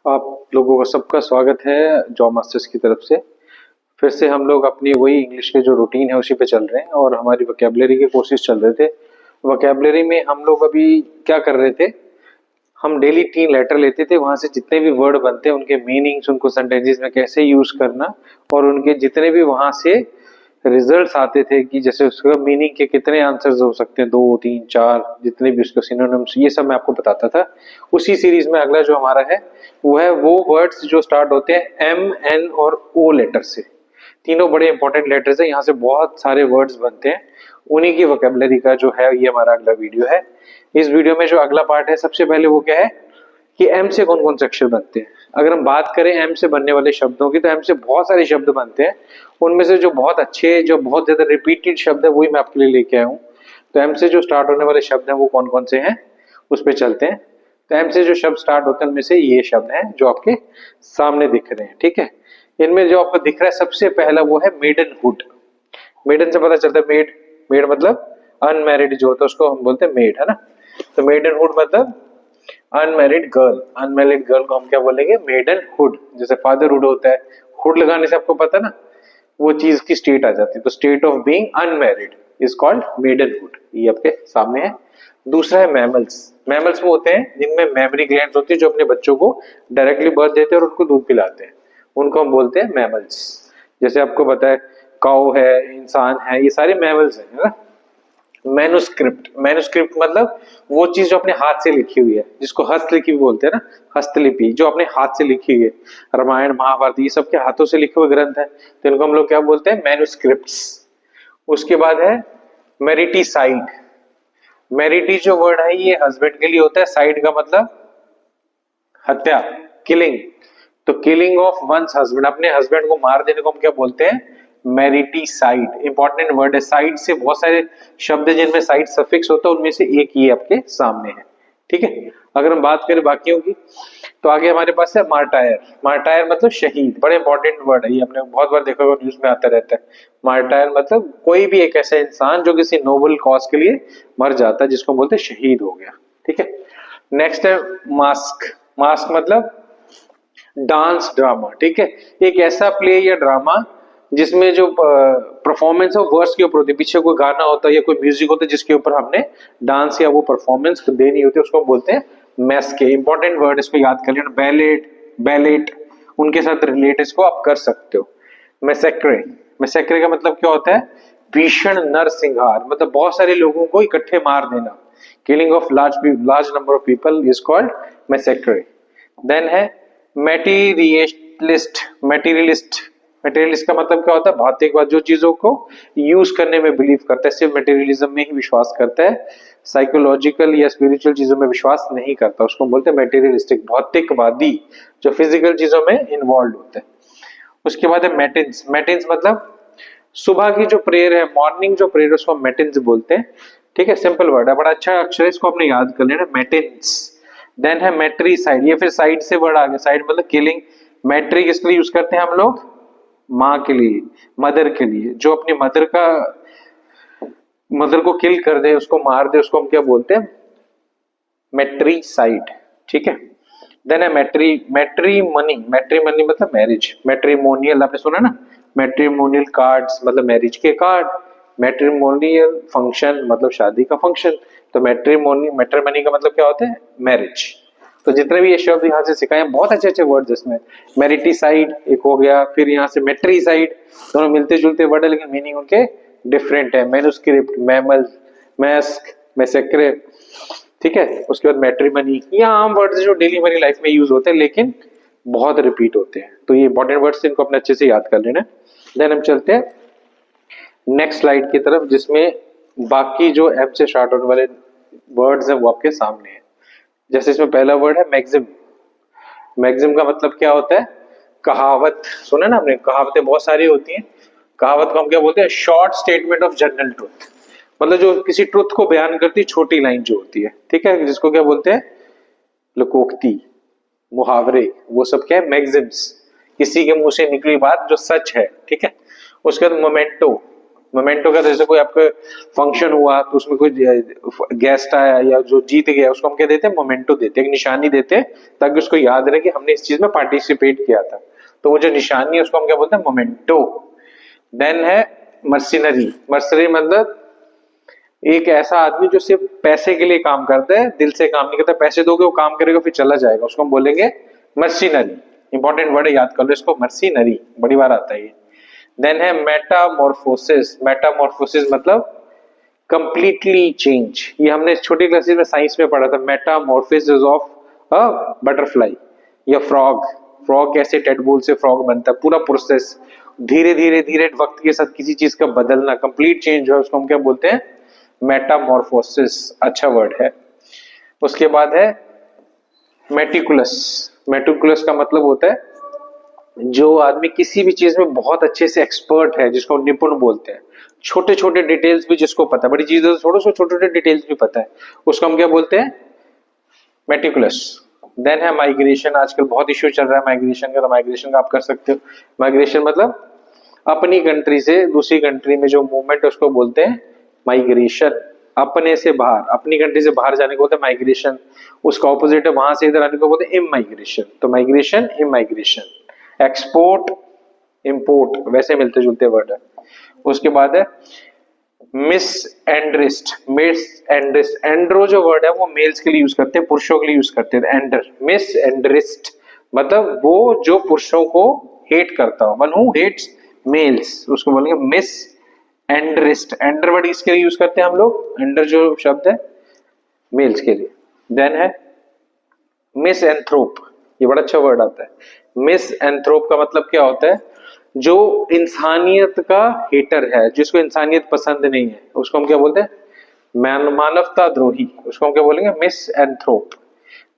आप लोगों का सबका स्वागत है जॉब मास्टर्स की तरफ से। फिर से हम लोग अपनी वही इंग्लिश के जो रूटीन है उसी पे चल रहे हैं और हमारी वोकैबुलरी के कोर्सेज चल रहे थे। वोकैबुलरी में हम लोग अभी क्या कर रहे थे, हम डेली 3 लेटर लेते थे, वहां से जितने भी वर्ड बनते हैं उनके मीनिंग्स, उनको सेंटेंसेस में कैसे यूज करना और उनके जितने भी वहां से रिजल्ट्स आते थे कि जैसे उसका मीनिंग के कितने आंसर्स हो सकते हैं, 2 3 4 जितने भी उसके सिनोनिम्स, ये सब मैं आपको बताता था। उसी सीरीज में अगला जो हमारा है वो है वो वर्ड्स जो स्टार्ट होते हैं एम एन और ओ लेटर से। तीनों बड़े इंपॉर्टेंट लेटर्स है, यहाँ से बहुत सारे वर्ड्स बनते हैं। उन्हीं की वोकैबुलरी का जो है ये हमारा अगला वीडियो है। इस वीडियो में जो अगला पार्ट है, सबसे पहले वो क्या है कि एम से कौन कौन से अक्षर बनते हैं। अगर हम बात करें एम से बनने वाले शब्दों की, तो एम से बहुत सारे शब्द बनते हैं। उनमें से जो बहुत अच्छे, जो बहुत ज्यादा रिपीटेड शब्द है, वही मैं आपके लिए लेके आया हूँ। तो एम से जो स्टार्ट होने वाले शब्द हैं वो कौन कौन से हैं, उस पर चलते हैं। तो एम से जो शब्द स्टार्ट होते हैं उनमें से ये शब्द हैं जो आपके सामने दिख रहे हैं, ठीक है। इनमें जो आपको दिख रहा है सबसे पहला वो है मेडनहुड। मेडन से पता चलता है मेड, मेड मतलब अनमैरिड जो होता है उसको हम बोलते हैं मेड, है ना। तो मेडनहुड मतलब अनमैरिड गर्ल। अनमैरिड गर्ल को हम क्या बोलेंगे, मेडनहुड। जैसे फादरहुड होता है, हुड लगाने से आपको पता ना वो चीज की स्टेट आ जाती है, तो state of being unmarried is called maidenhood. ये आपके सामने है। दूसरा है मैमल्स। मैमल्स वो होते हैं जिनमें मेमोरी ग्लैंड्स होती है, जो अपने बच्चों को डायरेक्टली बर्थ देते हैं और उनको दूध पिलाते हैं, उनको हम बोलते हैं मैमल्स। जैसे आपको पता है काऊ है, इंसान है, ये सारे मैमल्स हैं, है ना। मैन्युस्क्रिप्ट, मैन्युस्क्रिप्ट मतलब वो चीज जो अपने हाथ से लिखी हुई है, जिसको हस्तलिपि बोलते हैं ना। हस्तलिपि जो अपने हाथ से लिखी हुई है, रामायण महाभारत ये सब के हाथों से लिखे हुए ग्रंथ है, तो इनको हम लोग क्या बोलते हैं, मैन्युस्क्रिप्ट्स। उसके बाद है मेरिटीसाइड। मेरिटी जो वर्ड है ये हस्बैंड के लिए होता है, साइड का मतलब हत्या, किलिंग। तो किलिंग ऑफ वंस हस्बैंड, अपने हस्बैंड को मार देने को हम क्या बोलते हैं, मेरिटीसाइड। इंपॉर्टेंट वर्ड है। साइड से बहुत सारे शब्द है जिनमें साइड सफिक्स होता है, उनमें से एक ये आपके सामने है, ठीक है। अगर हम बात करें बाकियों की, तो आगे हमारे पास है मार्टायर। मार्टायर मतलब शहीद, बड़े इंपॉर्टेंट वर्ड है ये, आपने बहुत बार देखा होगा, न्यूज में आता रहता है। मार्टायर मतलब कोई भी एक ऐसा इंसान जो किसी नोबल कॉज के लिए मर जाता है, जिसको बोलते हैं शहीद हो गया, ठीक है। नेक्स्ट है मास्क। मास्क मतलब डांस ड्रामा, ठीक है। एक ऐसा प्ले या ड्रामा जिसमें जो परफॉर्मेंस है वर्ड्स के ऊपर होती है, पीछे कोई गाना होता है या कोई म्यूजिक होता है जिसके ऊपर हमने डांस या वो परफॉर्मेंस देनी होती है, उसको बोलते हैं मैस्क। इंपॉर्टेंट वर्ड, इसको याद कर लेना। बैलेट, बैलेट उनके साथ रिलेट इसको आप कर सकते हो। मैसेक्रे, मैसेक्रे का मतलब क्या होता है, भीषण नरसंहार, मतलब बहुत सारे लोगों को इकट्ठे मार देना। Killing of large number of people is called massacre. Then है मेटीरियलिस्ट। मेटीरियलिस्ट, मटेरियलिस्ट का मतलब क्या होता है, भौतिकवाद, जो चीजों को यूज करने में बिलीव करता है, सिर्फ मटेरियलिज्म में ही विश्वास करता है, साइकोलॉजिकल या स्पिरिचुअल चीजों में विश्वास नहीं करता, उसको बोलते हैं मटेरियलिस्टिक, भौतिकवादी, जो फिजिकल चीजों में इन्वॉल्व होते हैं। उसके बाद है मैटिन्स। मैटिन्स मतलब सुबह की जो प्रेयर है, मॉर्निंग जो प्रेयर है, उसको मैटिन्स बोलते हैं, ठीक है। सिंपल वर्ड है, बड़ा अच्छा अक्षर है, इसको आपने याद कर लेना, मैटिन्स। देन है मैट्रीसाइड। ये फिर साइड से वर्ड आ गया, साइड मतलब किलिंग। मैट्री किस लिए यूज करते हैं हम लोग, माँ के लिए, मदर के लिए, जो अपनी मदर को किल कर दे, उसको मार दे, उसको हम क्या बोलते हैं, मैट्रीसाइड, ठीक है। देन है मैट्रीमनी। मैट्रीमनी मतलब मैरिज। मैट्रीमोनियल आपने सुना ना, मैट्रीमोनियल कार्ड्स मतलब मैरिज के कार्ड, मैट्रीमोनियल फंक्शन मतलब शादी का फंक्शन। तो मैट्रीमनी का मतलब क्या होता है, मैरिज। तो जितने भी ये शब्द यहाँ से सिखाए हैं, बहुत अच्छे अच्छे वर्ड इसमें। मेरिटीसाइड एक हो गया, फिर यहाँ से मेट्रीसाइड, दोनों मिलते जुलते वर्ड है लेकिन मीनिंग उनके डिफरेंट है। मैन्युस्क्रिप्ट, मैमल, मैस्क, मैसेक्रे, ठीक है। उसके बाद मैट्रिमनी, ये आम वर्ड जो डेली हमारी लाइफ में यूज होते हैं लेकिन बहुत रिपीट होते हैं, तो ये इंपॉर्टेंट वर्ड्स इनको अपने अच्छे से याद कर लेना। देन हम चलते हैं नेक्स्ट स्लाइड की तरफ, जिसमें बाकी जो एम से स्टार्ट होने वाले वर्ड्स हैं वो आपके सामने है। जैसे इसमें पहला वर्ड है मैक्सिम। मैक्सिम का मतलब क्या होता है, कहावत। सुना ना आपने, कहावतें बहुत सारी होती हैं। कहावत को हम क्या बोलते हैं, short statement of general truth, मतलब जो किसी ट्रुथ को बयान करती छोटी लाइन जो होती है, ठीक है, जिसको क्या बोलते हैं, लोकोक्ति, मुहावरे, वो सब क्या है, मैक्सिम्स, किसी के मुंह से निकली बात जो सच है, ठीक है। उसके बाद मोमेंटो। मोमेंटो का जैसे कोई आपका फंक्शन हुआ तो उसमें कोई गेस्ट आया या जो जीत गया उसको हम क्या देते हैं, मोमेंटो देते हैं, एक निशानी देते हैं ताकि उसको याद रहे कि हमने इस चीज में पार्टिसिपेट किया था। तो वो जो निशानी है उसको हम क्या बोलते हैं, मोमेंटो। देन है मर्सिनरी। मर्सिनरी मतलब एक ऐसा आदमी जो सिर्फ पैसे के लिए काम करता है, दिल से काम नहीं करता, पैसे दोगे वो काम करेगा फिर चला जाएगा, उसको हम बोलेंगे मर्सिनरी। इंपॉर्टेंट वर्ड है, याद कर लो इसको, मर्सिनरी, बड़ी बार आता है ये। देन है मेटामॉर्फोसिस। मेटामॉर्फोसिस मतलब कंप्लीटली चेंज। ये हमने छोटी क्लासेस में साइंस में पढ़ा था, मेटामॉर्फोसिस ऑफ अ बटरफ्लाई या फ्रॉग। फ्रॉग कैसे टेडपोल से फ्रॉग बनता है, पूरा प्रोसेस, धीरे धीरे धीरे वक्त के साथ किसी चीज का बदलना, कंप्लीट चेंज हो, उसको हम क्या बोलते हैं, मेटामॉर्फोसिस। अच्छा वर्ड है। उसके बाद है मेटिकुलस। मेटिकुलस का मतलब होता है जो आदमी किसी भी चीज में बहुत अच्छे से एक्सपर्ट है, जिसको निपुण बोलते हैं, छोटे छोटे डिटेल्स भी जिसको पता है, बड़ी चीजें तो छोड़ो, उसको छोटे छोटे डिटेल्स भी पता है, उसको हम क्या बोलते हैं, मेटिकुलस। देन है माइग्रेशन। आजकल बहुत इश्यू चल रहा है माइग्रेशन का, तो माइग्रेशन का आप कर सकते हो। माइग्रेशन मतलब अपनी कंट्री से दूसरी कंट्री में जो मूवमेंट, उसको बोलते हैं माइग्रेशन। अपने से बाहर, अपनी कंट्री से बाहर जाने को बोलते हैं माइग्रेशन। उसका ऑपोजिट है वहां से इधर आने को बोलते हैं इमाइग्रेशन। तो माइग्रेशन, इमाइग्रेशन। एक्सपोर्ट, इंपोर्ट, वैसे मिलते जुलते वर्ड है। उसके बाद है मिस एंड्रिस्ट। मिस एंड्रिस्ट, एंड्रो जो वर्ड है वो मेल्स के लिए यूज करते हैं, पुरुषों के लिए यूज करते हैं। एंडर, मिस एंड्रिस्ट मतलब वो जो पुरुषों को हेट करता हो, वन हु हेट्स मेल्स, उसको बोलेंगे मिस एंड्रिस्ट। एंडर वर्ड इसके लिए यूज करते हैं हम लोग, एंडर जो शब्द है मेल्स के लिए। देन है मिस एंथ्रोप। ये बड़ा अच्छा वर्ड आता है। मिस एंथ्रोप का मतलब क्या होता है, जो इंसानियत का हेटर है, जिसको इंसानियत पसंद नहीं है, उसको हम क्या बोलते हैं, मानवता द्रोही, उसको हम क्या बोलेंगे, मिस एंथ्रोप।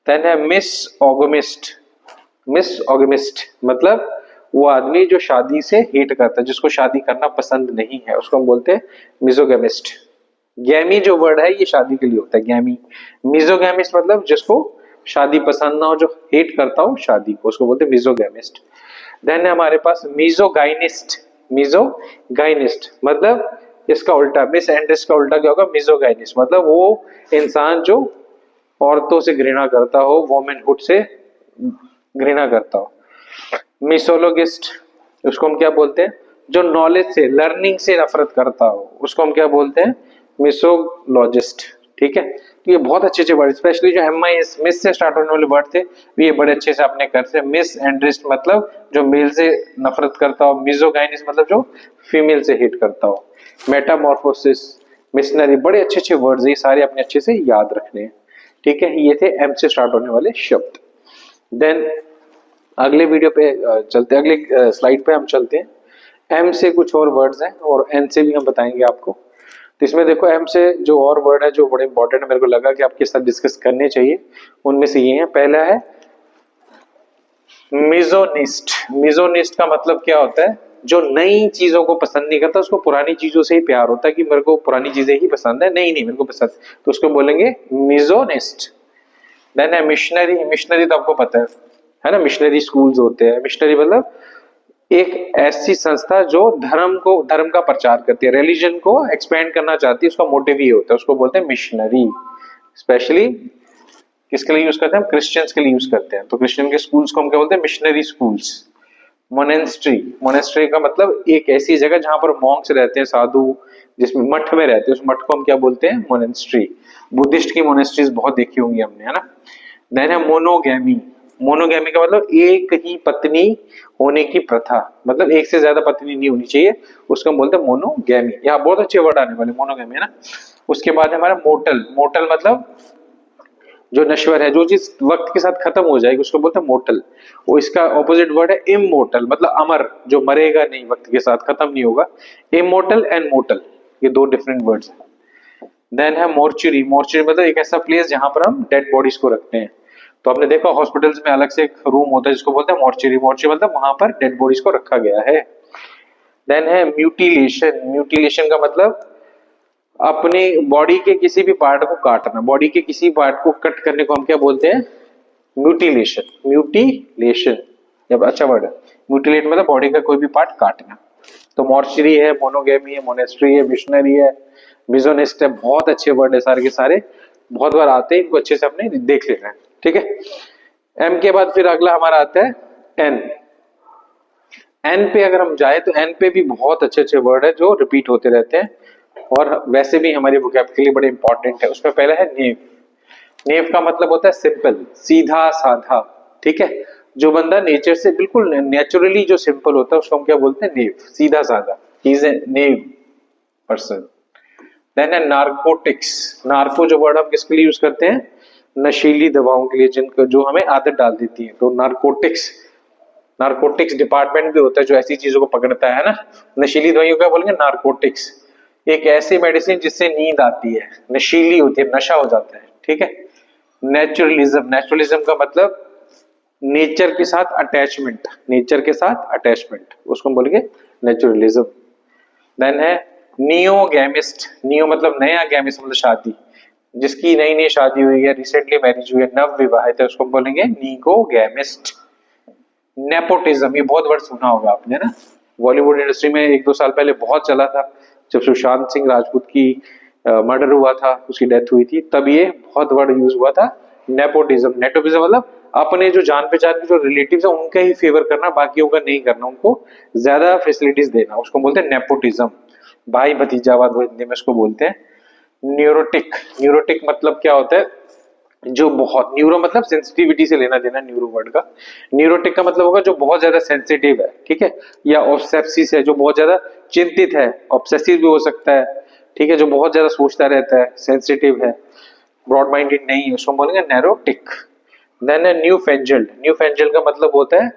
देन है मिस ऑगमिस्ट। मिस ऑगमिस्ट मतलब वो आदमी जो शादी से हेट करता है, जिसको शादी करना पसंद नहीं है, उसको हम बोलते हैं मिजोगेमिस्ट। गैमी जो वर्ड है ये शादी के लिए होता है, गैमी। मिजोगैमिस्ट मतलब जिसको शादी पसंद ना हो, जो हेट करता हो शादी को, उसको बोलते हैं मिजोगैमिस्ट। देन है हमारे पास मिजोगाइनिस्ट। मिजोगाइनिस्ट मतलब इसका उल्टा, मिस एंड्रिस का उल्टा क्या होगा, मिजोगाइनिस्ट मतलब वो इंसान जो औरतों से घृणा करता हो, वोमेनहुड से घृणा करता हो। मिसोलोगिस्ट, उसको हम क्या बोलते हैं, जो नॉलेज से, लर्निंग से नफरत करता हो, उसको हम क्या बोलते हैं, मिसोलॉजिस्ट। ठीक है, तो ये बहुत अच्छे अच्छे वर्ड, स्पेशली जो MIS, मिस से स्टार्ट होने वाले वर्ड थे, ये बड़े अच्छे से आपने कर से। मिस एंड्रिस्ट मतलब जो मेल से नफरत करता हो, मिसोगाइनिस्ट मतलब जो फीमेल से हेट करता हो, मेटामॉर्फोसिस, मिशनरी, बड़े अच्छे अच्छे वर्ड्स, ये सारे अपने अच्छे से याद रखने हैं। ठीक है, ये थे M से स्टार्ट होने वाले शब्द। देन अगले वीडियो पे चलते हैं, अगले स्लाइड पे हम चलते हैं। M से कुछ और वर्ड्स हैं और N से भी हम बताएंगे आपको। तो इसमें देखो M से जो और वर्ड है जो बड़े इंपॉर्टेंट है, मेरे को लगा कि आपके साथ डिस्कस करने चाहिए, उनमें से ये है। पहला है मिजोनिस्ट। मिजोनिस्ट का मतलब क्या होता है, जो नई चीजों को पसंद नहीं करता, उसको पुरानी चीजों से ही प्यार होता है, कि मेरे को पुरानी चीजें ही पसंद है, नई नहीं मेरे को पसंद, तो उसको बोलेंगे मिजोनिस्ट। देन है मिशनरी। मिशनरी तो आपको पता है ना, मिशनरी स्कूल्स होते हैं। मिशनरी मतलब एक ऐसी संस्था जो धर्म का प्रचार करती है, रिलीजन को एक्सपेंड करना चाहती है, उसका मोटिव ये होता है, उसको बोलते हैं मिशनरी। स्पेशली किसके लिए यूज करते हैं हम, क्रिश्चियंस के लिए यूज करते हैं, तो क्रिश्चियन के स्कूल्स को हम क्या बोलते हैं, मिशनरी स्कूल्स। मोनेस्ट्री। मोनेस्ट्री का मतलब एक ऐसी जगह जहां पर मॉन्क्स रहते हैं, साधु, जिसमें मठ में रहते हैं, उस मठ को हम क्या बोलते हैं, मोनेस्ट्री। बुद्धिस्ट की मोनेस्ट्रीज बहुत देखी होंगी हमने, है ना। देन है मोनोगैमी। मोनोगैमी का मतलब एक ही पत्नी होने की प्रथा, मतलब एक से ज्यादा पत्नी नहीं होनी चाहिए, उसको हम बोलते हैं मोनोगैमी। यहाँ बहुत अच्छे वर्ड आने वाले, मोनोगैमी, है ना। उसके बाद है हमारा मोटल। मोटल मतलब जो नश्वर है, जो चीज वक्त के साथ खत्म हो जाएगी, उसको बोलते हैं मोटल। वो इसका ऑपोजिट वर्ड है इमोर्टल, मतलब अमर, जो मरेगा नहीं, वक्त के साथ खत्म नहीं होगा। इमोर्टल एंड मोटल, ये दो डिफरेंट वर्ड्स हैं। देन है मोर्चरी। मोर्चरी मतलब एक ऐसा प्लेस जहां पर हम डेड बॉडीज को रखते हैं। तो आपने देखा हॉस्पिटल्स में अलग से एक रूम होता है जिसको बोलते हैं मोर्चरी। मोर्चरी मतलब वहां पर डेड बॉडीज को रखा गया है। देन है म्यूटिलेशन। म्यूटिलेशन का मतलब अपने बॉडी के किसी भी पार्ट को काटना, बॉडी के किसी पार्ट को कट करने को हम क्या बोलते हैं, म्यूटिलेशन। म्यूटिलेशन जब अच्छा वर्ड है। म्यूटिलेट मतलब बॉडी का कोई भी पार्ट काटना। तो मॉर्चरी है, मोनोगेमी है, मोनेस्ट्री है, मिशनरी है, मिजोनिस्ट है, बहुत अच्छे वर्ड है सारे के सारे, बहुत बार आते हैं, इनको अच्छे से अपने देख लेना है, ठीक है। एम के बाद फिर अगला हमारा आता है एन। एन पे अगर हम जाए तो एन पे भी बहुत अच्छे अच्छे वर्ड है जो रिपीट होते रहते हैं और वैसे भी हमारी वोकैब के लिए बड़े इंपॉर्टेंट है। उसमें पहला है नेव। नेव का मतलब होता है सिंपल, सीधा साधा, ठीक है। जो बंदा नेचर से बिल्कुल नेचुरली जो सिंपल होता है उसको हम क्या बोलते हैं, नेव, सीधा साधा, he is a naive person. Then है नार्कोटिक्स। नार्को जो वर्ड हम किसके लिए यूज करते हैं, नशीली दवाओं के लिए, जिनको जो हमें आदत डाल देती है, तो नार्कोटिक्स। नार्कोटिक्स डिपार्टमेंट भी होता है जो ऐसी चीजों को पकड़ता है ना। नशीली दवाइयों का बोलेंगे नार्कोटिक्स। एक ऐसी मेडिसिन जिससे नींद आती है, नशीली होती है, नशा हो जाता है, ठीक है। नेचुरलिज्म। नेचुरलिज्म का मतलब नेचर के साथ अटैचमेंट, नेचर के साथ अटैचमेंट, उसको हम बोलेंगे नेचुरलिज्म। देन है नियोगैमिस्ट। नियो मतलब नया, गैमिस्ट मतलब शादी, जिसकी नई नई शादी हुई है, रिसेंटली मैरिज हुई है, नव विवाहित है, उसको बोलेंगे नियोगैमिस्ट। नेपोटिज्म, ये बहुत वर्ड सुना होगा आपने ना, बॉलीवुड इंडस्ट्री में 1-2 साल पहले बहुत चला था, जब सुशांत सिंह राजपूत की मर्डर हुआ था, उसकी डेथ हुई थी, तब ये बहुत वर्ड यूज हुआ था, नेपोटिज्म। नेपोटिज्म मतलब अपने जो जान पहचान के जो रिलेटिव्स है उनका ही फेवर करना, बाकियों का नहीं करना, उनको ज्यादा फैसिलिटीज देना, उसको बोलते हैं नेपोटिज्म। भाई भतीजावाद वो हिंदी में इसको बोलते हैं। न्यूरोटिक। न्यूरोटिक मतलब क्या होता है, जो बहुत, न्यूरो मतलब सेंसिटिविटी से लेना देना न्यूरो वर्ड का। न्यूरोटिक का मतलब होगा जो बहुत ज्यादा सेंसिटिव है, ठीक है, या ऑब्सेसिव है, जो बहुत ज्यादा चिंतित है, ऑब्सेसिव भी हो सकता है, ठीक है, जो बहुत ज्यादा सोचता रहता है, सेंसिटिव है, ब्रॉड माइंडेड नहीं है, उसको बोलेंगे नैरोटिक। देन है न्यू फेंजल्ड। न्यू फेंजल्ड का मतलब होता है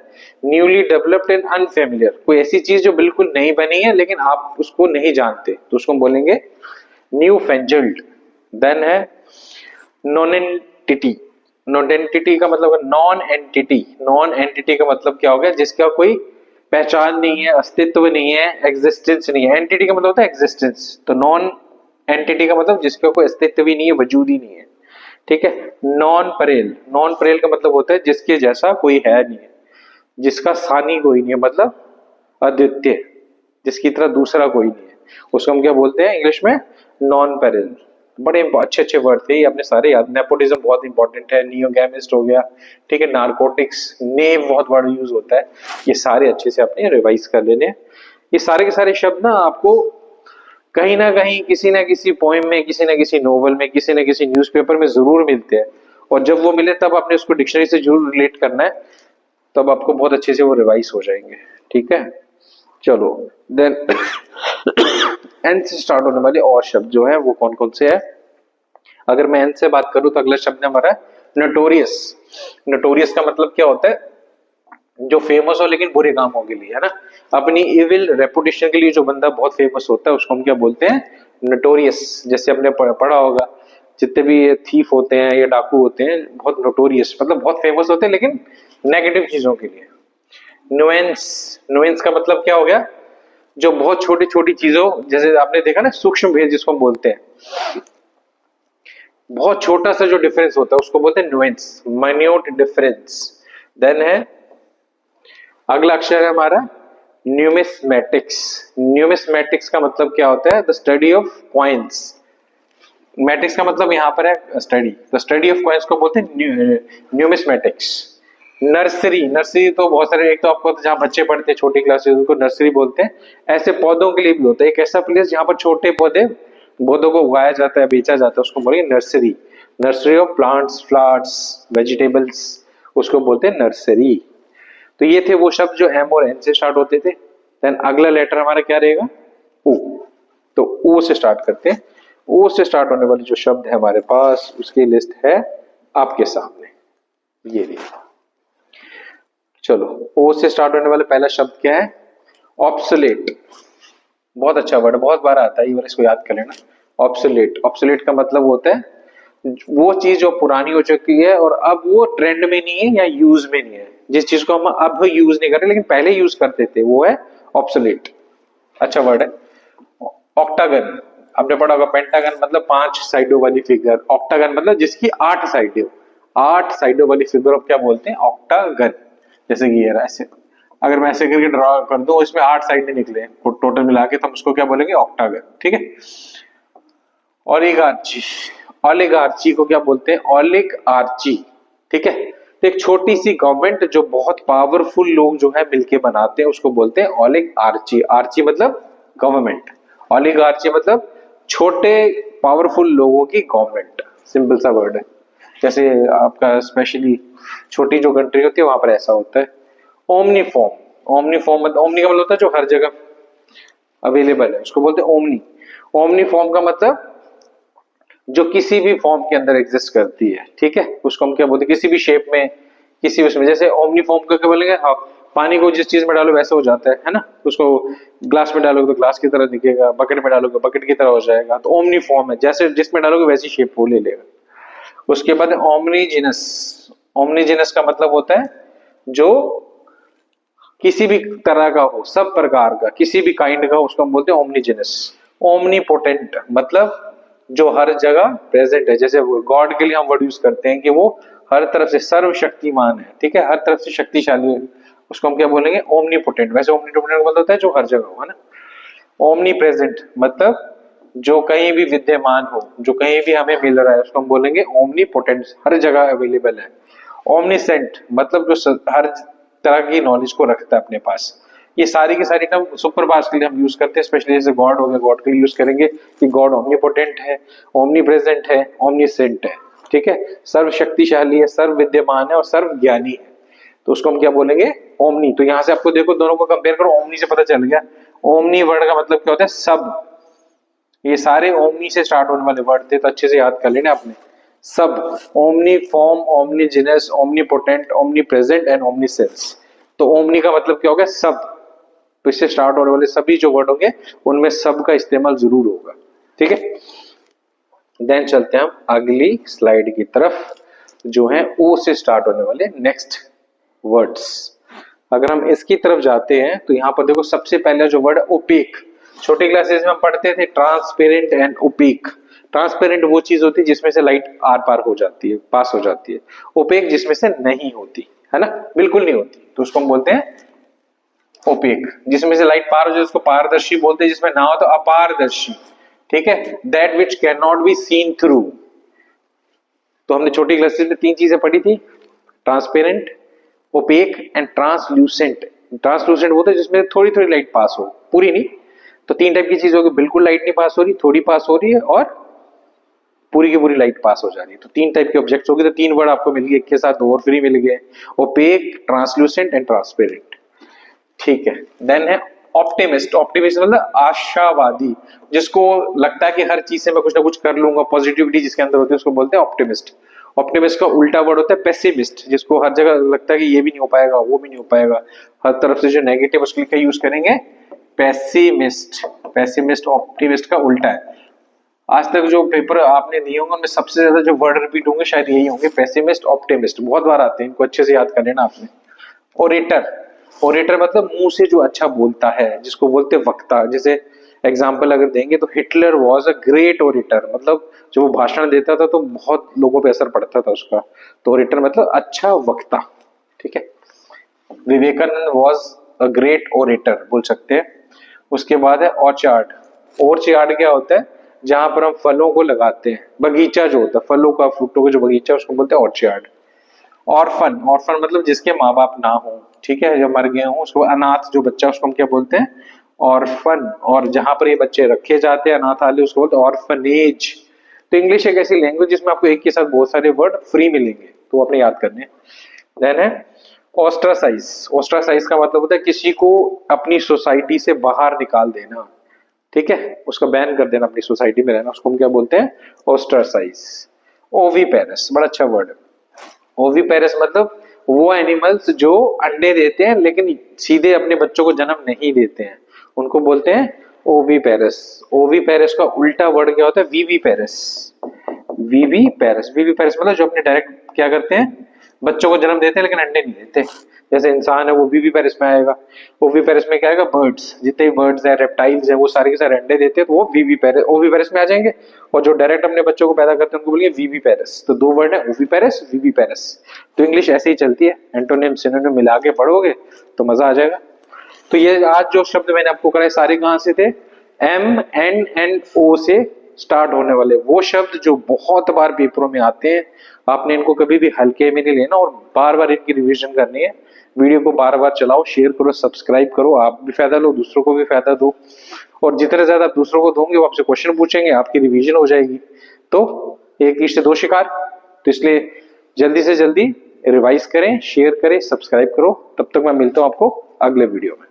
न्यूली डेवलप्ड एंड अनफेमिलियर, कोई ऐसी चीज जो बिल्कुल नहीं बनी है लेकिन आप उसको नहीं जानते, तो उसको बोलेंगे न्यू फेंजल्ड। देन है नॉनेंटिटी। नॉनेंटिटी का मतलब नॉन एंटिटी। नॉन एंटिटी का मतलब क्या हो गया, जिसका कोई पहचान नहीं है, अस्तित्व नहीं है, एग्जिस्टेंस नहीं है। एंटिटी का मतलब होता है एग्जिस्टेंस, तो नॉन एंटिटी का मतलब जिसका कोई अस्तित्व ही नहीं है, वजूद ही नहीं है, ठीक है। नॉन परेल। नॉन परेल का मतलब होता है जिसके जैसा कोई है नहीं है, जिसका सानी कोई नहीं है, मतलब अद्वितीय, जिसकी तरह दूसरा कोई नहीं है, उसको हम क्या बोलते हैं इंग्लिश में, नॉन पेरेल। बड़े अच्छे अच्छे वर्ड थे ये, आपने सारे याद। नेपोटिज्म बहुत इंपॉर्टेंट है, नियोगैमिस्ट हो गया, ठीक है, नार्कोटिक्स, नेव बहुत वर्ड यूज होता है, ये सारे अच्छे से आपने रिवाइज कर लेने। ये सारे के सारे शब्द ना आपको कहीं ना कहीं किसी ना किसी पोएम में, किसी ना किसी नोवेल में, किसी ना किसी न्यूज़पेपर में जरूर मिलते हैं, और जब वो मिले तब आपने उसको डिक्शनरी से जरूर रिलेट करना है, तब आपको बहुत अच्छे से वो रिवाइज हो जाएंगे, ठीक है। चलो देन एन से स्टार्ट होने वाले और शब्द जो है वो कौन कौन से है। अगर मैं एन से बात करूं तो अगला शब्द हमारा है नोटोरियस। नोटोरियस का मतलब क्या होता है, जो फेमस हो लेकिन बुरे कामों के लिए, है ना, अपनी इविल रेपुटेशन के लिए जो बंदा बहुत फेमस होता है उसको हम क्या बोलते हैं, नोटोरियस। जैसे हमने पढ़ा होगा, जितने भी थीफ होते हैं या डाकू होते हैं, बहुत नोटोरियस मतलब बहुत फेमस होते हैं लेकिन नेगेटिव चीजों के लिए। नुएंस। नुएंस का मतलब क्या हो गया, जो बहुत छोटी छोटी चीजों, जैसे आपने देखा ना सूक्ष्म भेद जिसको हम बोलते हैं, बहुत छोटा सा जो डिफरेंस होता है उसको बोलते हैं नुएंस, माइन्यूट डिफरेंस। देन है अगला अक्षर है हमारा न्यूमिस्मेटिक्स। न्यूमिस्मेटिक्स का मतलब क्या होता है, the study of coins. Matics का मतलब यहाँ पर है study, the study of coins को बोलते हैं न्यूमिस्मेटिक्स। नर्सरी। नर्सरी तो बहुत सारे, एक तो आपको जहाँ बच्चे पढ़ते हैं छोटी क्लासेस उनको नर्सरी बोलते हैं, ऐसे पौधों के लिए भी होता है एक ऐसा प्लेस जहाँ पर छोटे पौधों को उगाया जाता है, बेचा जाता है, उसको बोलेंगे nursery. Nursery of plants, flowers, vegetables, उसको बोलते हैं नर्सरी। तो ये थे वो शब्द जो एम और एन से स्टार्ट होते थे। देन अगला लेटर हमारा क्या रहेगा, ओ। तो ओ से स्टार्ट करते हैं। ओ से स्टार्ट होने वाले जो शब्द है हमारे पास, उसकी लिस्ट है आपके सामने, ये देखिए। चलो ओ से स्टार्ट होने वाला पहला शब्द क्या है, ऑब्सोलेट। बहुत अच्छा वर्ड, बहुत बार आता है, ये बार इसको याद कर लेना। ऑब्सोलेट। ऑब्सोलेट का मतलब होता है वो चीज जो पुरानी हो चुकी है और अब वो ट्रेंड में नहीं है या यूज में नहीं है, जिस चीज को हम अब यूज नहीं कर रहे लेकिन पहले यूज करते थे, वो है ऑब्सोलेट। अच्छा वर्ड है। ऑक्टागन, आपने पढ़ा होगा, पेंटागन मतलब 5 साइडों वाली फिगर, ऑक्टागन मतलब जिसकी 8 साइडें, 8 साइडों वाली फिगर को क्या बोलते हैं, ऑक्टागन। जैसे कि ये रहा ऐसे अगर मैं ऐसे करके ड्रॉ कर दूं, इसमें 8 साइड निकले टोटल मिला के, तो हम उसको क्या बोलेंगे? ऑक्टागन। ठीक है। ओलिगार्ची, ओलिगार्ची को क्या बोलते हैं? ओलिगार्ची। ठीक है। तो एक छोटी सी गवर्नमेंट जो बहुत पावरफुल लोग जो है मिलके बनाते हैं, उसको बोलते हैं ओलिगार्ची। आर्ची मतलब गवर्नमेंट, ओलिगार्ची मतलब छोटे पावरफुल लोगों की गवर्नमेंट। सिंपल सा वर्ड है। जैसे आपका स्पेशली छोटी जो कंट्री होती है वहां पर ऐसा होता है। ओमनीफॉर्म, ओमनीफॉर्म मतलब, ओमनी का मतलब होता है जो हर जगह अवेलेबल है, उसको बोलते हैं ओमनी। ओमनी फॉर्म का मतलब जो किसी भी फॉर्म के अंदर एग्जिस्ट करती है। ठीक है। उसको हम क्या बोलते हैं? किसी भी शेप में, किसी उसमें। जैसे ओमनी फॉर्म का क्या बोलेंगे? हाँ, पानी को जिस चीज में डालो वैसे हो जाता है ना। उसको ग्लास में डालोगे तो ग्लास की तरह दिखेगा, बकेट में डालोगे बकेट की तरह हो जाएगा। तो ओमनी फॉर्म है, जैसे जिसमें डालोगे वैसी शेप वो ले लेगा। उसके बाद ओमनीजिनस। ओमनीजिनस का मतलब होता है जो किसी भी तरह का हो, सब प्रकार का, किसी भी काइंड का, उसको हम बोलते हैं ओमनीजिनस। ओमनीपोटेंट मतलब जो हर जगह प्रेजेंट है। जैसे गॉड के लिए हम वर्ड यूज करते हैं कि वो हर तरफ से सर्वशक्तिमान है। ठीक है। हर तरफ से शक्तिशाली है, उसको हम क्या बोलेंगे? ओमनीपोटेंट। वैसे ओमनीपोटेंट का मतलब होता है जो हर जगह हो, है ना। ओमनी प्रेजेंट मतलब जो कहीं भी विद्यमान हो, जो कहीं भी हमें मिल रहा है, उसको हम बोलेंगे ओमनीपोटेंट, हर जगह अवेलेबल है। ओमनीसेंट मतलब जो हर तरह की नॉलेज को रखता है अपने पास। ये सारी की सारी टर्म सुपर पास्ट के लिए हम यूज करते हैं। स्पेशली जैसे गॉड हो गया, गॉड के लिए यूज करेंगे कि गॉड ओमनीपोटेंट है, ओमनी प्रेजेंट है, ओमनीसेंट है। ठीक है। सर्वशक्तिशाली है, सर्व विद्यमान है और सर्व ज्ञानी है। तो उसको हम क्या बोलेंगे? ओमनी। तो यहां से आपको देखो, दोनों को कंपेयर करो, ओमनी से पता चल गया। ओमनी वर्ड का मतलब क्या होता है? सब। ये सारे ओमनी से स्टार्ट होने वाले वर्ड थे, तो अच्छे से याद कर लेना आपने। सब, omni form, omni genus, omni potent, omni present and omni sense. तो ओमनी का मतलब क्या होगा? सब। तो इससे स्टार्ट होने वाले सभी जो वर्ड होंगे उनमें सब का इस्तेमाल जरूर होगा। ठीक है। देन चलते हैं हम अगली स्लाइड की तरफ, जो है ओ से स्टार्ट होने वाले नेक्स्ट वर्ड्स। अगर हम इसकी तरफ जाते हैं तो यहां पर देखो, सबसे पहले जो वर्ड ओपेक। छोटी क्लासेस में हम पढ़ते थे ट्रांसपेरेंट एंड ओपेक। ट्रांसपेरेंट वो चीज होती है जिसमें से लाइट आर पार हो जाती है, पास हो जाती है। ओपेक जिसमें से नहीं होती, है ना, बिल्कुल नहीं होती, तो उसको हम बोलते हैं ओपेक। जिसमें से लाइट पार हो जाए उसको पारदर्शी बोलते हैं, जिसमें ना हो तो अपारदर्शी। ठीक है। That which can not be seen through. तो हमने छोटी क्लासेस में 3 चीजें पढ़ी थी, transparent, opaque and translucent. Translucent वो था जिसमें थोड़ी थोड़ी लाइट पास हो, पूरी नहीं। तो 3 टाइप की चीज होगी, बिल्कुल लाइट नहीं पास हो रही, थोड़ी पास हो रही है, और पूरी की पूरी लाइट पास हो जा रही है। तो 3 टाइप के ऑब्जेक्ट्स होगी। तो 3 वर्ड आपको मिल गए, एक के साथ 2 और फ्री मिल गए, ओपेक, ट्रांसल्यूसेंट एंड ट्रांसपेरेंट। ठीक है। देन है ऑप्टिमिस्ट। ऑप्टिमिस्ट मतलब आशावादी, जिसको लगता है कि हर चीज से मैं कुछ ना कुछ कर लूंगा, पॉजिटिविटी जिसके अंदर होती है उसको बोलते हैं ऑप्टिमिस्ट। ऑप्टिमिस्ट का उल्टा वर्ड होता है पेसिमिस्ट, जिसको हर जगह लगता है कि ये भी नहीं हो पाएगा, वो भी नहीं हो पाएगा, हर तरफ से जो नेगेटिव, उसके लिए क्या यूज करेंगे? पेसिमिस्ट। पेसिमिस्ट ऑप्टिमिस्ट का उल्टा है। आज तक जो पेपर आपने दिए होंगे उनमें सबसे ज्यादा जो वर्ड रिपीट होंगे शायद यही होंगे, पेसिमिस्ट, ऑप्टिमिस्ट, बहुत बार आते हैं, इनको अच्छे से याद कर लेना आपने। ओरेटर। ओरेटर मतलब मुंह से जो अच्छा बोलता है, जिसको बोलते हैं वक्ता। जैसे एग्जाम्पल अगर देंगे तो Hitler was a great orator, मतलब जब वो भाषण देता था तो बहुत लोगों पे असर पड़ता था उसका। तो ओरेटर मतलब अच्छा वक्ता। ठीक है। Vivekananda was a great orator बोल सकते हैं। उसके बाद है ऑर्चार्ड। ऑर्चार्ड क्या होता है? जहां पर हम फलों को लगाते हैं, बगीचा जो होता है फलों का, फ्रूटों का जो बगीचा, उसको बोलते हैं ऑर्चार्ड। ऑर्फन। ऑर्फन मतलब जिसके माँ बाप ना हो, ठीक है, जो मर गए हो, उसको अनाथ जो बच्चा, उसको हम क्या बोलते हैं? ऑर्फन। और जहां पर ये बच्चे रखे जाते हैं अनाथालय, उसको बोलते हैं ऑर्फनेज। तो इंग्लिश एक ऐसी लैंग्वेज जिसमें आपको एक के साथ बहुत सारे वर्ड फ्री मिलेंगे, तो अपने याद करने। देन है ऑस्ट्रासाइज। ऑस्ट्रासाइज का मतलब होता है किसी को अपनी सोसाइटी से बाहर निकाल देना। ठीक है। उसका बैन कर देना, अपनी सोसाइटी में रहना, उसको हम क्या बोलते हैं? ऑस्ट्रासाइज। ओवीपेरस बड़ा अच्छा वर्ड है। ओवीपेरस मतलब वो एनिमल्स जो अंडे देते हैं लेकिन सीधे अपने बच्चों को जन्म नहीं देते हैं, उनको बोलते हैं ओवीपेरस। ओवीपेरस का उल्टा वर्ड क्या होता है? वीवीपेरस। वीवीपेरस। वीवीपेरस मतलब जो अपने डायरेक्ट क्या करते हैं? बच्चों को जन्म देते हैं लेकिन अंडे नहीं देते। जैसे इंसान है वो वीवीपेरस में आएगा। ओवीपेरस में क्या आएगा? बर्ड्स, जितने भी बर्ड्स है, रेप्टाइल्स है, वो सारे के सारे अंडे देते हैं, तो वो वीवीपेरस, ओवीपेरस में आ जाएंगे। और जो डायरेक्ट अपने बच्चों को पैदा करते हैं उनको बोलेंगे वीवीपेरस। तो 2 वर्ड है, ओवीपेरस, वीवीपेरस। तो इंग्लिश ऐसे ही चलती है, एंटोनिम सिनोनिम मिला के पढ़ोगे तो मजा आ जाएगा। तो ये आज जो शब्द मैंने आपको कराए सारे कहां से थे, एम एन एन ओ से स्टार्ट होने वाले वो शब्द जो बहुत बार पेपरों में आते हैं। आपने इनको कभी भी हल्के में नहीं लेना और बार बार इनकी रिवीजन करनी है। वीडियो को बार बार चलाओ, शेयर करो, सब्सक्राइब करो, आप भी फायदा लो, दूसरों को भी फायदा दो। और जितने ज्यादा आप दूसरों को दोगे वो आपसे क्वेश्चन पूछेंगे, आपकी रिवीजन हो जाएगी। तो एक तीर से दो शिकार। तो इसलिए जल्दी से जल्दी रिवाइज करें, शेयर करें, सब्सक्राइब करो। तब तक मैं मिलता हूं आपको अगले वीडियो में।